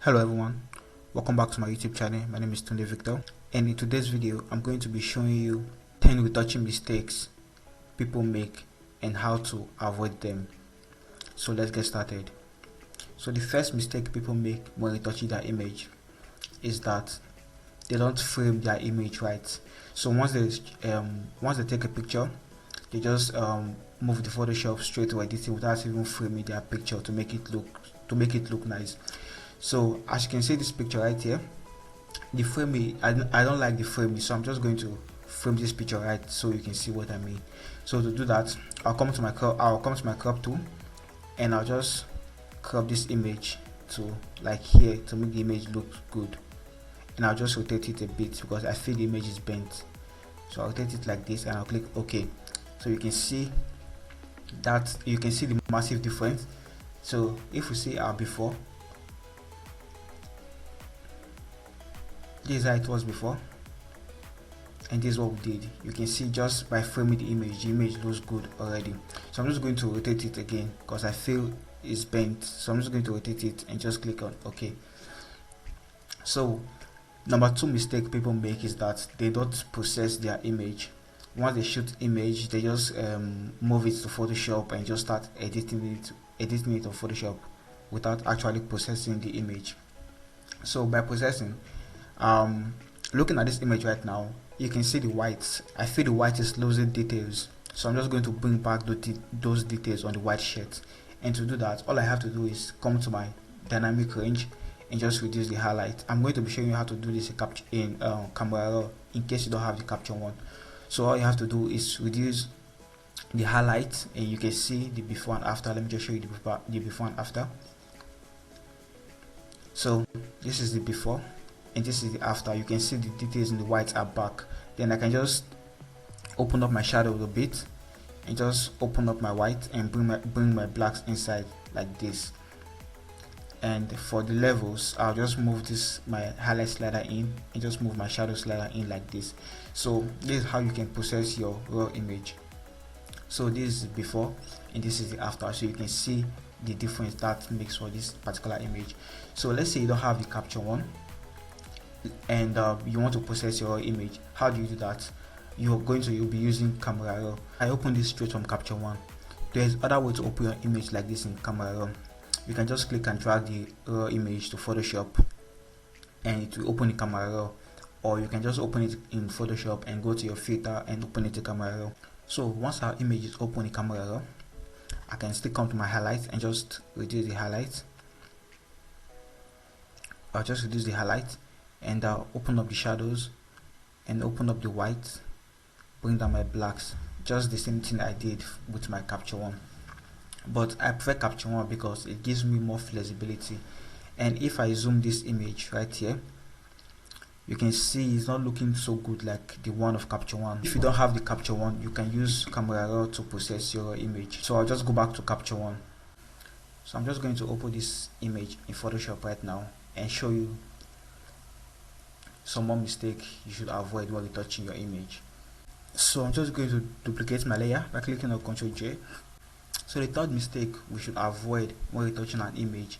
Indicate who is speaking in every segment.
Speaker 1: Hello everyone, welcome back to my YouTube channel. My name is Tunde Victor, and in today's video I'm going to be showing you 10 retouching mistakes people make and how to avoid them. So let's get started. So the first mistake people make when retouching their image is that they don't frame their image right. So once they take a picture, they just move the Photoshop straight to editing without even framing their picture to make it look nice. So as you can see this picture right here, the framing, I don't like the framing, so I'm just going to frame this picture right so you can see what I mean. So to do that, I'll come to my crop tool, and I'll just crop this image to like here to make the image look good, and I'll just rotate it a bit because I feel the image is bent. So I'll rotate it like this and I'll click OK. So you can see the massive difference. So if we see our before, this is how it was before, and this is what we did. You can see just by framing the image looks good already. So I'm just going to rotate it again because I feel it's bent. So I'm just going to rotate it and just click on OK. So number 2 mistake people make is that they don't process their image. Once they shoot image, they just move it to Photoshop and just start editing it on Photoshop without actually processing the image. So by processing, looking at this image right now, you can see the white. I feel the white is losing details, so I'm just going to bring back those details on the white shirt. And to do that, all I have to do is come to my dynamic range and just reduce the highlight. I'm going to be showing you how to do this in Camera Raw in case you don't have the capture one. So all you have to do is reduce the highlight, and you can see the before and after. Let me just show you the before and after. So this is the before and this is the after. You can see the details in the white are back. Then I can just open up my shadow a bit and just open up my white and bring my blacks inside like this. And for the levels, I'll just move my highlight slider in and just move my shadow slider in like this. So this is how you can process your raw image. So this is before and this is the after, so you can see the difference that makes for this particular image. So let's say you don't have the capture one and you want to process your image. How do you do that? You'll be using Camera Raw. I open this straight from capture one. There's other way to open your image like this in Camera Raw. You can just click and drag the raw image to Photoshop and it will open in Camera Raw, or you can just open it in Photoshop and go to your filter and open it in Camera Raw. So once our image is open in Camera Raw, I can still come to my highlights and just reduce the highlights. I'll just reduce the highlight and I'll open up the shadows and open up the white, bring down my blacks, just the same thing I did with my capture one. But I prefer capture one because it gives me more flexibility. And if I zoom this image right here, you can see it's not looking so good like the one of capture one. If you don't have the capture one, you can use Camera Raw to process your image. So I'll just go back to capture one. So I'm just going to open this image in Photoshop right now and show you some more mistake you should avoid while retouching your image. So I'm just going to duplicate my layer by clicking on Ctrl J. So the third mistake we should avoid when retouching an image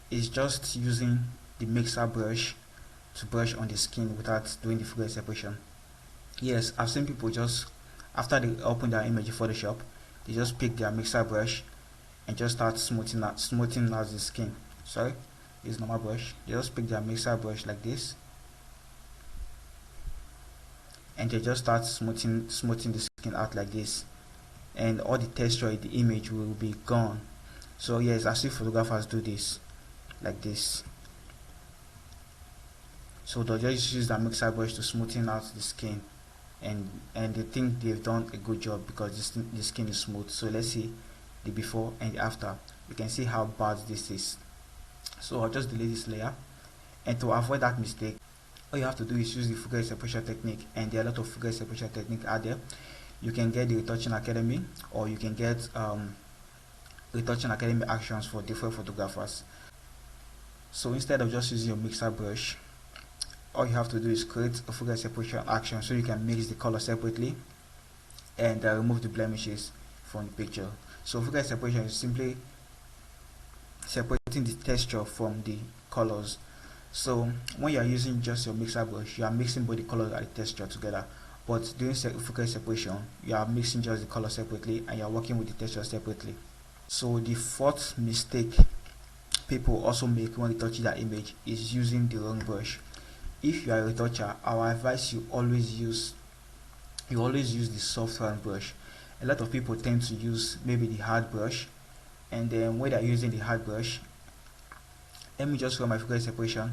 Speaker 1: is just using the mixer brush to brush on the skin without doing the figure separation. Yes, I've seen people just after they open their image in Photoshop, they just pick their mixer brush and just start smoothing out the skin. Sorry, this is normal brush. They just pick their mixer brush like this and they just start smoothing the skin out like this, and all the texture in the image will be gone. So yes, I see photographers do this like this. So they'll just use that mixer brush to smoothen out the skin, and they think they've done a good job because the skin is smooth. So let's see the before and the after. You can see how bad this is. So I'll just delete this layer, and to avoid that mistake, all you have to do is use the figure separation technique, and there are a lot of figure separation techniques out there. You can get the Retouching Academy, or you can get Retouching Academy actions for different photographers. So instead of just using your mixer brush, all you have to do is create a figure separation action so you can mix the color separately and remove the blemishes from the picture. So figure separation is simply separating the texture from the colors. So when you are using just your mixer brush, you are mixing both the colors and the texture together. But during focus separation, you are mixing just the color separately and you are working with the texture separately. So the fourth mistake people also make when retouching that image is using the wrong brush. If you are a retoucher, I will advise you always use the soft round brush. A lot of people tend to use maybe the hard brush, and then when they are using the hard brush, let me just run my focus separation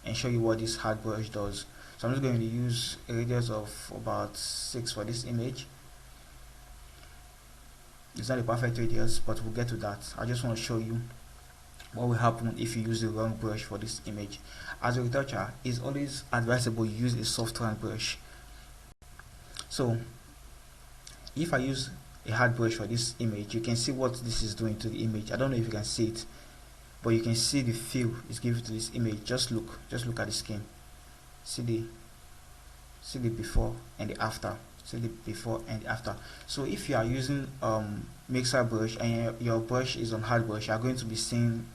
Speaker 1: and show you what this hard brush does. So I'm just going to use a radius of about 6 for this image. It's not a perfect radius, but we'll get to that. I just want to show you what will happen if you use the wrong brush for this image. As a retoucher, it's always advisable you use a soft round brush. So if I use a hard brush for this image, you can see what this is doing to the image. I don't know if you can see it, but you can see the feel it's giving to this image. Just look at the skin. See the before and the after. See the before and the after. So if you are using mixer brush and your brush is on hard brush, you are going to be seeing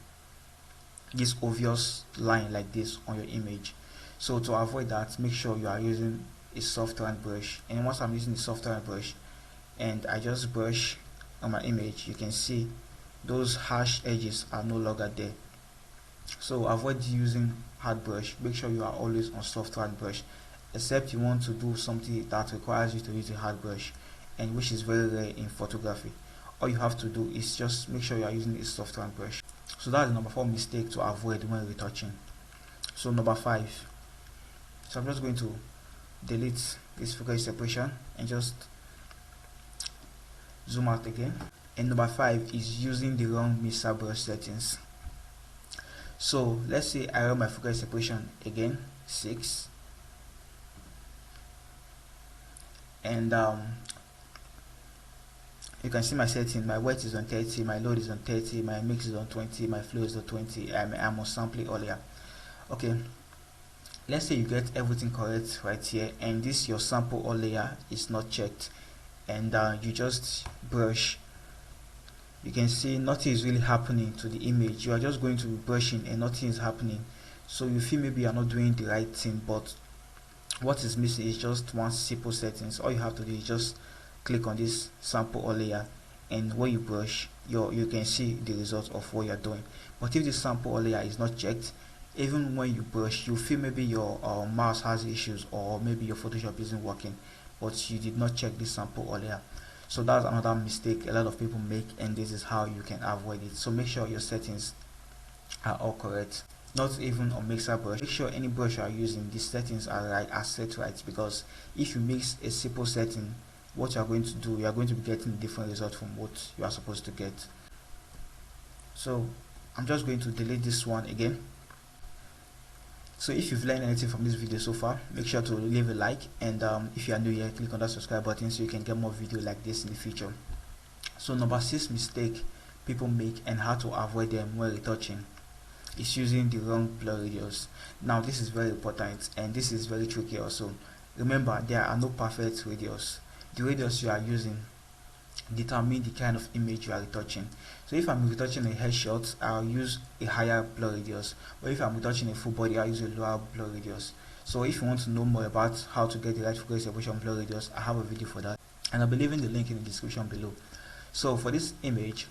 Speaker 1: this obvious line like this on your image. So to avoid that, make sure you are using a soft round brush. And once I'm using the soft round brush and I just brush on my image, you can see those harsh edges are no longer there. So avoid using hard brush. Make sure you are always on soft round brush, except you want to do something that requires you to use a hard brush, and which is very rare in photography. All you have to do is just make sure you are using a soft round brush. So that's the number 4 mistake to avoid when retouching. So number 5. So I'm just going to delete this focus separation and just zoom out again. And number 5 is using the wrong mixer brush settings. So let's say I run my focus separation again, 6, and you can see my setting. My weight is on 30, my load is on 30, my mix is on 20, my flow is on 20. I'm on sampling earlier. Okay, let's say you get everything correct right here, and this your sample all layer is not checked, and you just brush. You can see nothing is really happening to the image. You are just going to be brushing and nothing is happening. So you feel maybe you are not doing the right thing, but what is missing is just one simple settings. All you have to do is just click on this sample all layer, and when you brush, you can see the result of what you are doing. But if this sample all layer is not checked, even when you brush, you feel maybe your mouse has issues, or maybe your Photoshop isn't working, but you did not check this sample all layer. So that's another mistake a lot of people make, and this is how you can avoid it. So make sure your settings are all correct. Not even on mixer brush, make sure any brush you are using, the settings are set right, because if you mix a simple setting, what you are going to do, you are going to be getting a different result from what you are supposed to get. So I'm just going to delete this one again. So if you've learned anything from this video so far, make sure to leave a like, and if you are new here, click on that subscribe button so you can get more videos like this in the future. So number 6 mistake people make and how to avoid them when retouching is using the wrong blur radius. Now this is very important, and this is very tricky also. Remember, there are no perfect radius. The radius you are using determine the kind of image you are retouching. So if I'm retouching a headshot, I'll use a higher blur radius, but if I'm retouching a full body, I'll use a lower blur radius. So if you want to know more about how to get the right focus separation blur radius, I have a video for that, and I'll be leaving the link in the description below. So for this image,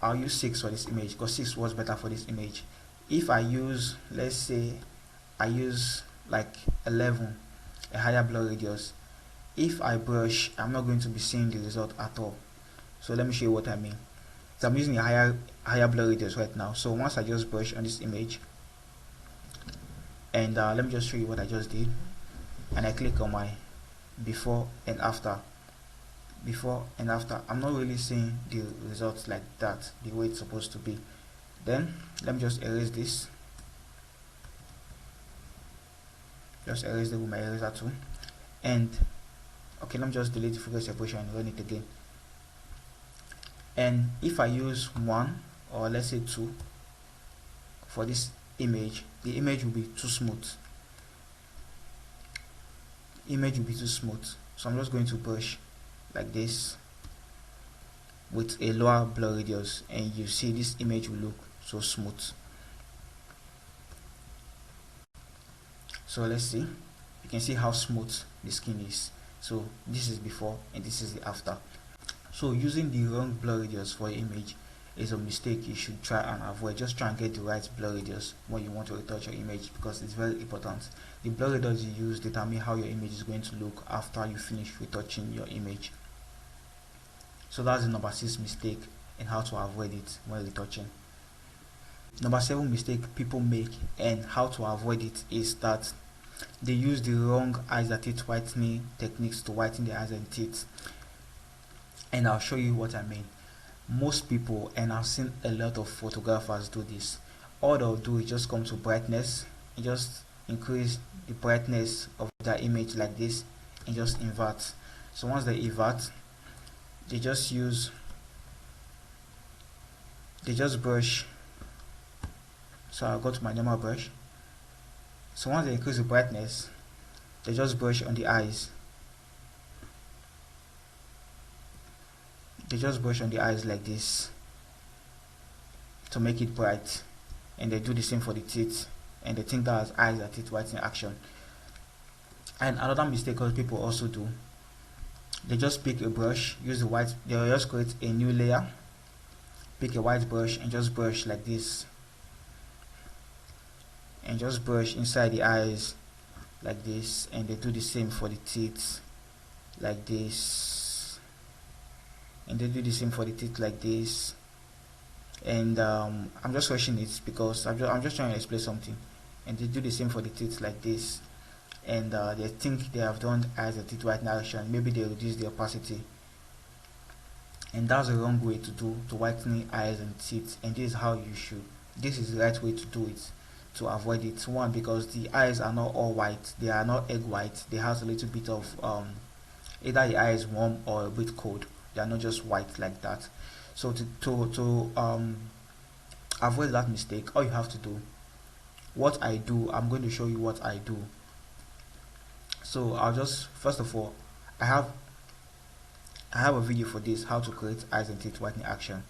Speaker 1: I'll use 6 for this image because 6 was better for this image. If I use, let's say I use like 11, a higher blur radius, if I brush, I'm not going to be seeing the result at all. So let me show you what I mean. So I'm using a higher blur radius right now. So once I just brush on this image, and let me just show you what I just did, and I click on my before and after, I'm not really seeing the results like that, the way it's supposed to be. Then let me just erase this, just erase it with my eraser tool, and okay, let me just delete the focus separation and run it again. And if I use 1 or let's say 2 for this image, the image will be too smooth. So I'm just going to brush like this with a lower blur radius, and you see this image will look so smooth. So let's see, you can see how smooth the skin is. So this is before and this is the after. So using the wrong blur radius for your image is a mistake you should try and avoid. Just try and get the right blur radius when you want to retouch your image, because it's very important. The blur radius you use determine how your image is going to look after you finish retouching your image. So that's the number 6 mistake and how to avoid it when retouching. Number 7 mistake people make and how to avoid it is that they use the wrong eyes and teeth whitening techniques to whiten their eyes and teeth. And I'll show you what I mean. Most people, and I've seen a lot of photographers do this, all they'll do is just come to brightness and just increase the brightness of their image like this and just invert. So once they invert, they just brush. So I'll go to my normal brush. So once they increase the brightness, they just brush on the eyes. They just brush on the eyes like this to make it bright, and they do the same for the teeth, and they think that's eyes and teeth whitening action. And another mistake that people also do, they just pick a brush, use the white, they'll just create a new layer, pick a white brush and just brush like this, and just brush inside the eyes like this, and they do the same for the teeth like this, and they do the same for the teeth like this. And I'm just rushing it because I'm just trying to explain something, and they do the same for the teeth like this, and they think they have done eyes and teeth whitening action. Maybe they reduce the opacity, and that's the wrong way to do to whitening eyes and teeth. And this is how you should, this is the right way to do it to avoid it. One, because the eyes are not all white, they are not egg white, they have a little bit of either the eye is warm or a bit cold, they are not just white like that. So to avoid that mistake, all you have to do, what I do, I'm going to show you what I do. So I'll just, first of all, I have a video for this, how to create eyes and teeth whitening action.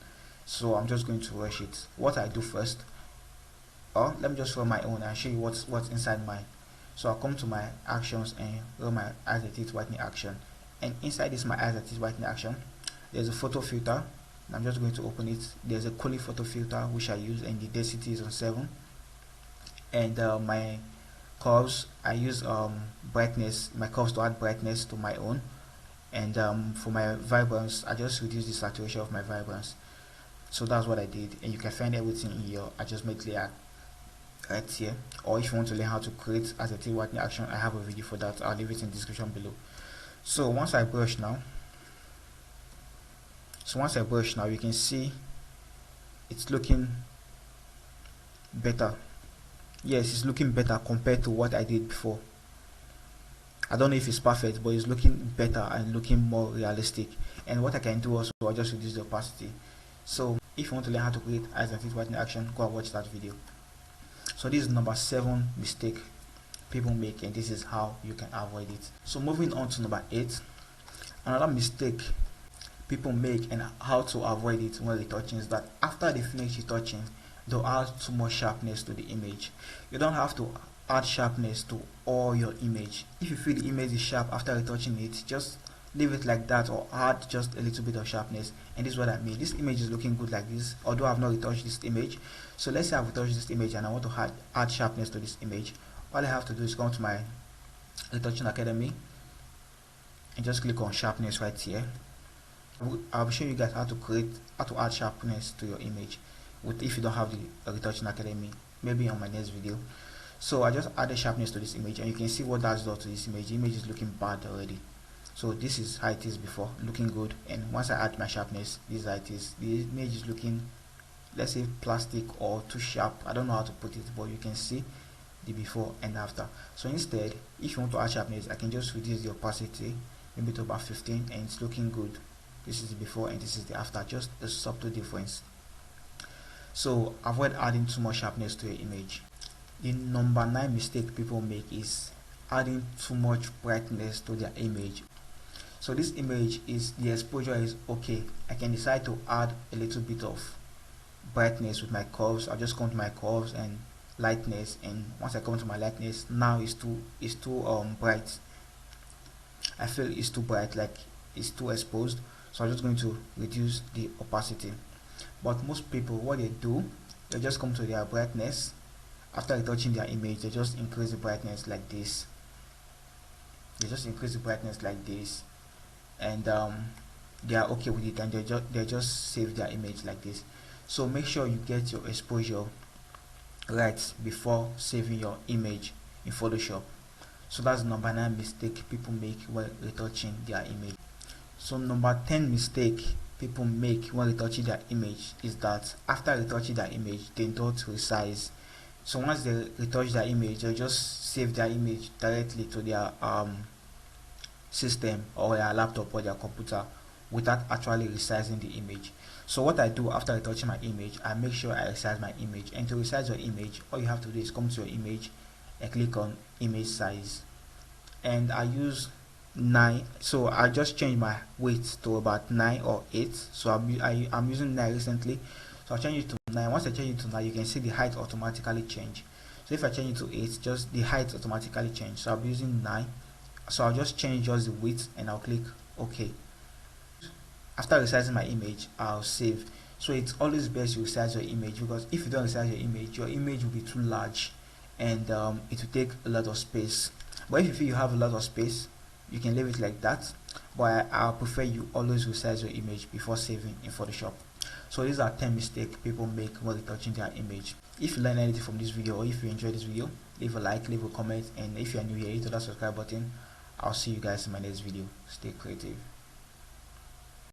Speaker 1: So I'm just going to rush it. What I do first, or let me just run my own and show you what's inside mine. So I'll come to my actions and run my eyes and teeth whitening action, and inside this my eyes and teeth whitening action, there's a photo filter. I'm just going to open it. There's a Collie photo filter which I use, and the density is on 7. And my curves, I use brightness, my curves to add brightness to my own. And for my vibrance, I just reduce the saturation of my vibrance. So that's what I did, and you can find everything in your adjustment layer right here. Or if you want to learn how to create as a teeth whitening action, I have a video for that. I'll leave it in the description below. So once I brush now, you can see it's looking better. Yes, it's looking better compared to what I did before. I don't know if it's perfect, but it's looking better and looking more realistic. And what I can do also, I'll just reduce the opacity. So if you want to learn how to create eyes and teeth whitening action, go and watch that video. So this is number 7 mistake people make, and this is how you can avoid it. So moving on to number 8, another mistake people make and how to avoid it when retouching is that after they finish retouching, they'll add too much sharpness to the image. You don't have to add sharpness to all your image. If you feel the image is sharp after retouching it, just leave it like that, or add just a little bit of sharpness. And this is what I mean. This image is looking good like this, although I've not retouched this image. So let's say I've retouched this image and I want to add sharpness to this image. All I have to do is come to my Retouching Academy and just click on sharpness right here. I'll be showing you guys how to add sharpness to your image if you don't have the Retouching Academy, maybe on my next video. So I just added sharpness to this image, and you can see what that's done to this image. The image is looking bad already. So this is how it is before, looking good, and once I add my sharpness, this is how it is. The image is looking, let's say, plastic or too sharp. I don't know how to put it, but you can see the before and after. So instead, if you want to add sharpness, I can just reduce the opacity maybe to about 15, and it's looking good. This is the before and this is the after, just a subtle difference. So avoid adding too much sharpness to your image. The number 9 mistake people make is adding too much brightness to their image. So this image is, the exposure is okay, I can decide to add a little bit of brightness with my curves. I'll just come to my curves and lightness, and once I come to my lightness, now it's too bright. I feel it's too bright, like it's too exposed, so I'm just going to reduce the opacity. But most people, what they do, they just come to their brightness. After retouching their image, they just increase the brightness like this. And they are okay with it, and they just save their image like this. So make sure you get your exposure right before saving your image in Photoshop. So that's the number 9 mistake people make when retouching their image. So number 10 mistake people make when retouching their image is that after retouching their image, they don't resize. So once they retouch their image, they just save their image directly to their system or their laptop or their computer without actually resizing the image. So what I do after retouching my image, I make sure I resize my image. And to resize your image, all you have to do is come to your image and click on image size, and I use 9. So I just change my weight to about 9 or 8. So I'm using 9 recently, so I'll change it to 9. Once I change it to 9, you can see the height automatically change. So if I change it to 8, just the height automatically change. So I'll be using 9. So I'll just change just the width and I'll click OK. After resizing my image, I'll save. So it's always best you resize your image, because if you don't resize your image will be too large, and it will take a lot of space. But if you feel you have a lot of space, you can leave it like that, but I prefer you always resize your image before saving in Photoshop. So these are 10 mistakes people make when retouching their image. If you learned anything from this video, or if you enjoyed this video, leave a like, leave a comment, and if you are new here, hit that subscribe button. I'll see you guys in my next video. Stay creative.